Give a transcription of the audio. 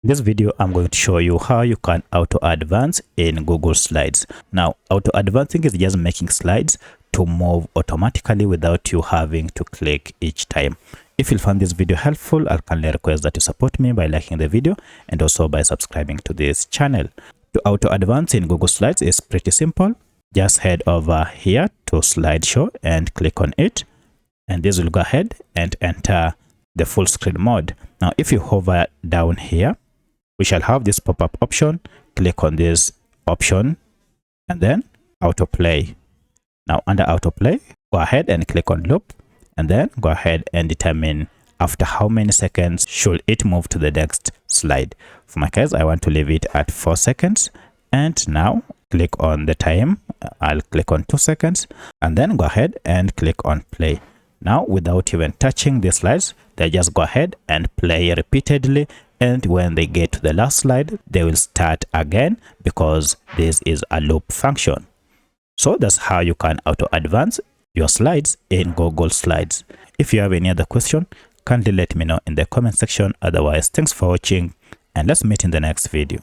In this video, I'm going to show you how you can auto advance in Google Slides. Now, auto advancing is just making slides to move automatically without you having to click each time. If you found this video helpful, I'll kindly request that you support me by liking the video and also by subscribing to this channel. To auto advance in Google Slides is pretty simple. Just head over here to slideshow and click on it. And this will go ahead and enter the full screen mode. Now, if you hover down here, we shall have this pop-up option. Click on this option and then AutoPlay. Now under AutoPlay, go ahead and click on loop and then go ahead and determine after how many seconds should it move to the next slide. For my case, I want to leave it at 4 seconds. And now click on the time. I'll click on 2 seconds and then go ahead and click on play. Now, without even touching the slides, they just go ahead and play repeatedly. And when they get to the last slide, they will start again because this is a loop function. So that's how you can auto advance your slides in Google Slides. If you have any other question, kindly let me know in the comment section. Otherwise, thanks for watching and let's meet in the next video.